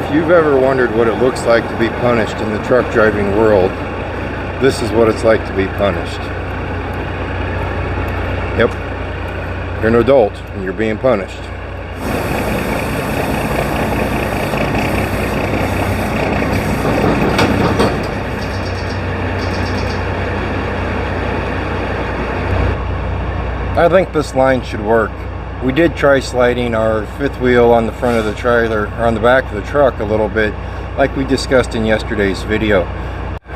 If you've ever wondered what it looks like to be punished in the truck driving world, this is what it's like to be punished. Yep, you're an adult and you're being punished. I think this line should work. We did try sliding our fifth wheel on the front of the trailer, or on the back of the truck a little bit, like we discussed in yesterday's video.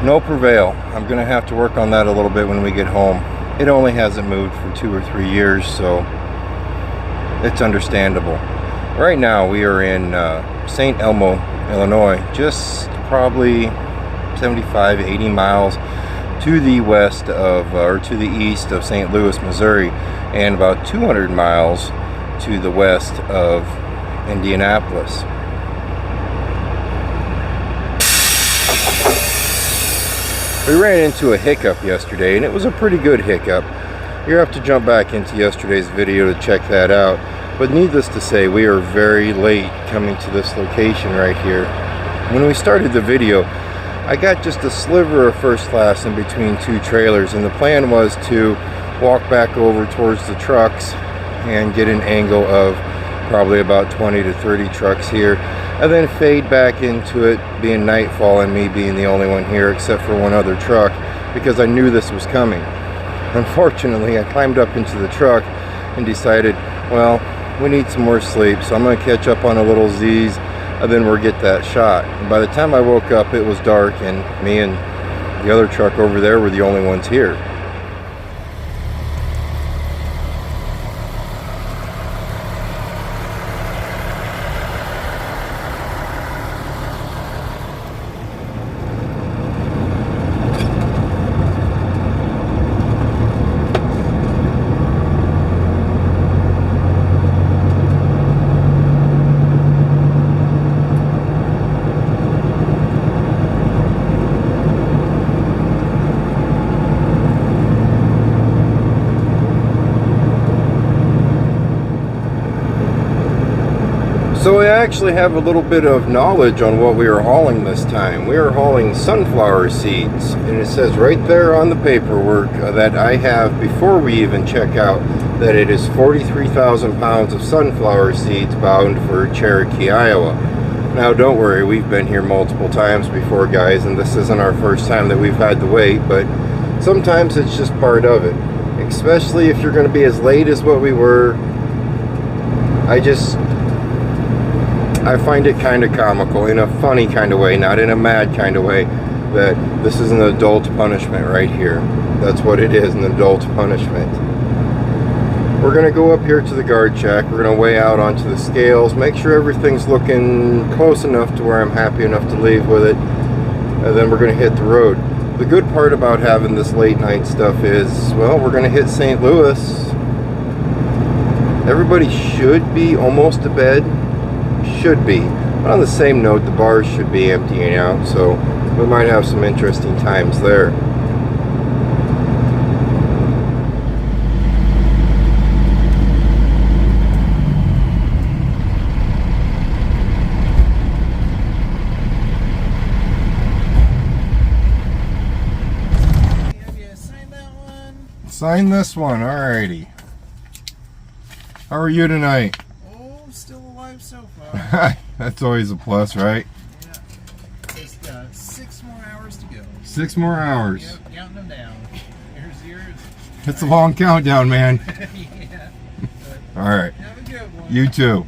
No prevail. I'm gonna have to work on that a little bit when we get home. It only hasn't moved for 2 or 3 years, so it's understandable. Right now we are in St. Elmo, Illinois, just probably 75, 80 miles to the west of, or to the east of St. Louis, Missouri, and about 200 miles to the west of Indianapolis. We ran into a hiccup yesterday, and it was a pretty good hiccup. You have to jump back into yesterday's video to check that out. But needless to say, we are very late coming to this location right here. When we started the video, I got just a sliver of first class in between two trailers, and the plan was to walk back over towards the trucks and get an angle of probably about 20 to 30 trucks here, and then fade back into it being nightfall and me being the only one here except for one other truck, because I knew this was coming. Unfortunately, I climbed up into the truck and decided, well, we need some more sleep, so I'm going to catch up on a little Z's, and then we'll get that shot. And by the time I woke up, it was dark, and me and the other truck over there were the only ones here. So I actually have a little bit of knowledge on what we are hauling this time. We are hauling sunflower seeds, and it says right there on the paperwork that I have before we even check out that it is 43,000 pounds of sunflower seeds bound for Cherokee, Iowa. Now don't worry, we've been here multiple times before, guys, and this isn't our first time that we've had to wait, but sometimes it's just part of it, especially if you're going to be as late as what we were. I find it kind of comical, in a funny kind of way, not in a mad kind of way, that this is an adult punishment right here. That's what it is, an adult punishment. We're going to go up here to the guard shack. We're going to weigh out onto the scales, make sure everything's looking close enough to where I'm happy enough to leave with it, and then we're going to hit the road. The good part about having this late night stuff is, well, we're going to hit St. Louis. Everybody should be almost to bed. Should be. But on the same note, the bars should be emptying out, so we might have some interesting times there. Have you signed that one? Sign this one, alrighty. How are you tonight? Still alive so far. That's always a plus, right? Yeah. Just 6 more hours to go. 6 more hours. Yep, counting them down. Here's yours. It's a long countdown, man. Yeah. Alright. Have a good one. You too.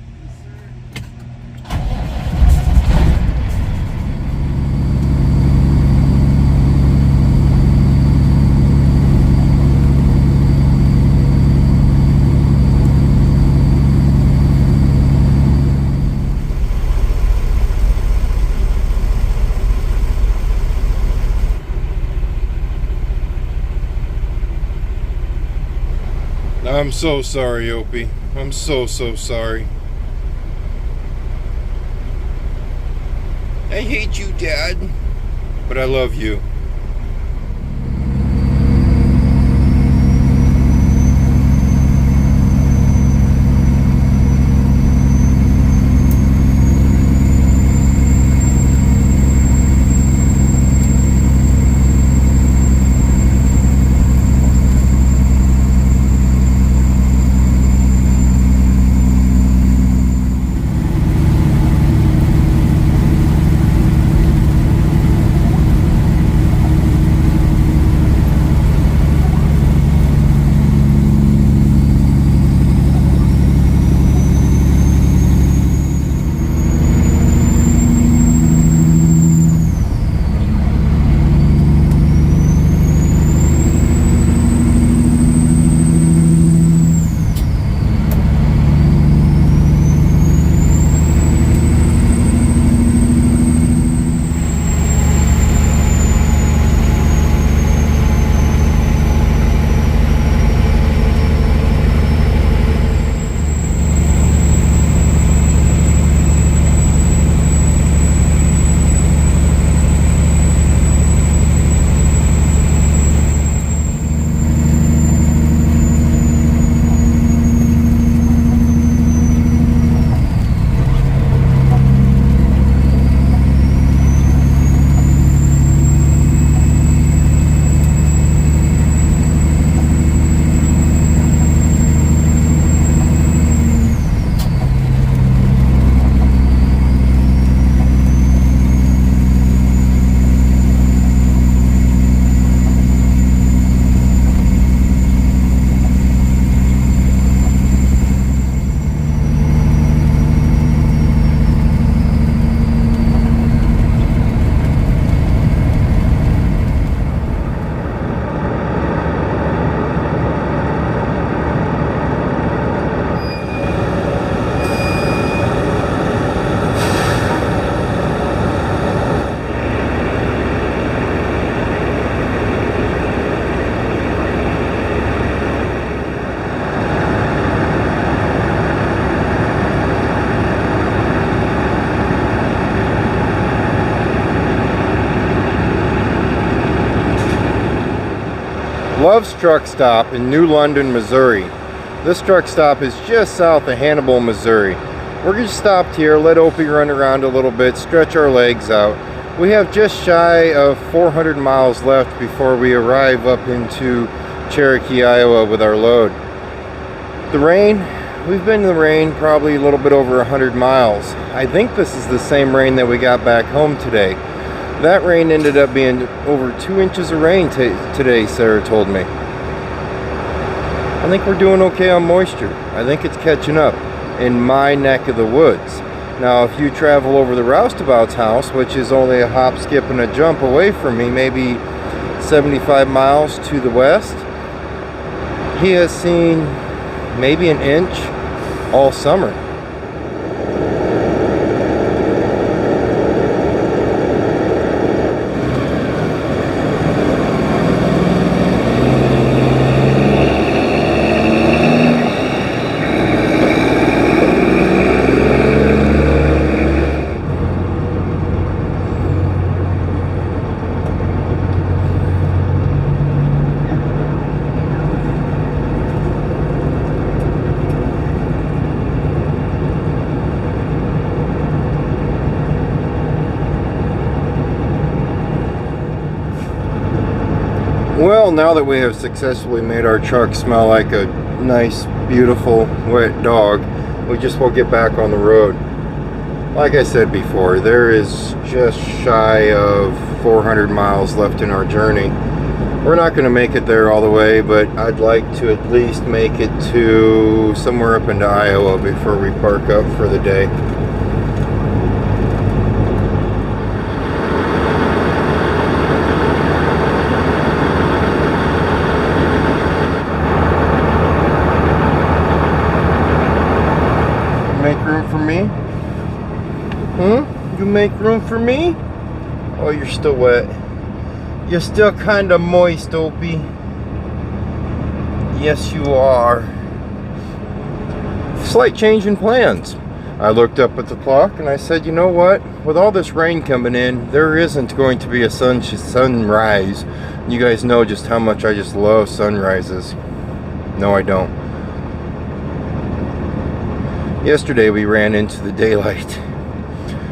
I'm so sorry, Opie. I'm so sorry. I hate you, Dad, but I love you. Love's Truck Stop in New London, Missouri. This truck stop is just south of Hannibal, Missouri. We're just stopped here, let Opie run around a little bit, stretch our legs out. We have just shy of 400 miles left before we arrive up into Cherokee, Iowa with our load. The rain, we've been in the rain probably a little bit over 100 miles. I think this is the same rain that we got back home today. That rain ended up being over 2 inches of rain today, Sarah told me. I think we're doing okay on moisture. I think it's catching up in my neck of the woods. Now, if you travel over the Roustabout's house, which is only a hop, skip, and a jump away from me, maybe 75 miles to the west, he has seen maybe an inch all summer. Well, now that we have successfully made our truck smell like a nice, beautiful, wet dog, we just will get back on the road. Like I said before, there is just shy of 400 miles left in our journey. We're not going to make it there all the way, but I'd like to at least make it to somewhere up into Iowa before we park up for the day. Make room for me? You make room for me? Oh, you're still wet. You're still kind of moist, Opie. Yes, you are. Slight change in plans. I looked up at the clock and I said, you know what? With all this rain coming in, there isn't going to be a sunrise. You guys know just how much I just love sunrises. No, I don't. Yesterday we ran into the daylight.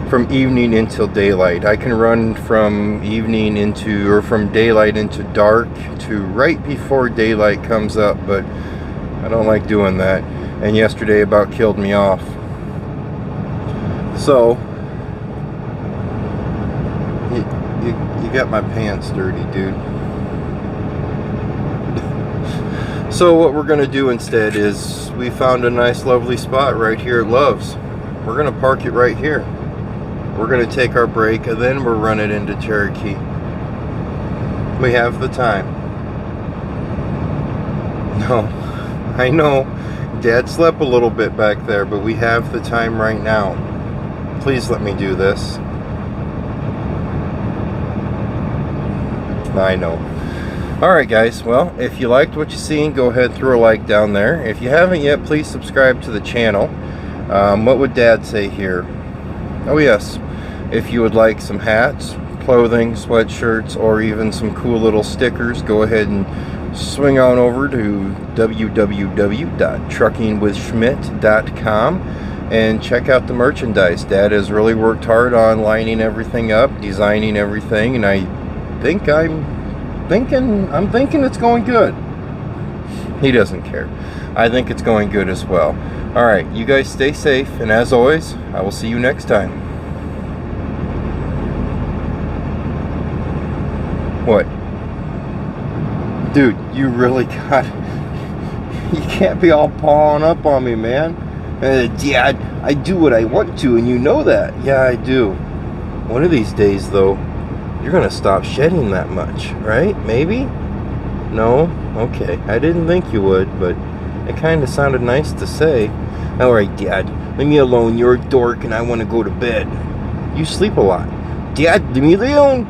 From evening until daylight. I can run from evening into, or from daylight into dark to right before daylight comes up, but I don't like doing that. And yesterday about killed me off. So you got my pants dirty, dude. So what we're gonna do instead is we found a nice lovely spot right here at Love's. We're gonna park it right here. We're gonna take our break and then we'll run it into Cherokee. We have the time. No, I know Dad slept a little bit back there, but we have the time right now. Please let me do this. I know. Alright guys, well, if you liked what you seen, go ahead and throw a like down there. If you haven't yet, please subscribe to the channel. What would Dad say here? Oh yes, if you would like some hats, clothing, sweatshirts, or even some cool little stickers, go ahead and swing on over to www.truckingwithschmidt.com and check out the merchandise. Dad has really worked hard on lining everything up, designing everything, and I'm thinking it's going good. He doesn't care. I think it's going good as well. Alright, you guys stay safe, and as always, I will see you next time. What? Dude, you really got... You can't be all pawing up on me, man. Dad, I do what I want to, and you know that. Yeah, I do. One of these days, though, you're gonna stop shedding that much, right? Maybe? No? Okay. I didn't think you would, but it kind of sounded nice to say. Alright, Dad, leave me alone. You're a dork and I want to go to bed. You sleep a lot. Dad, leave me alone.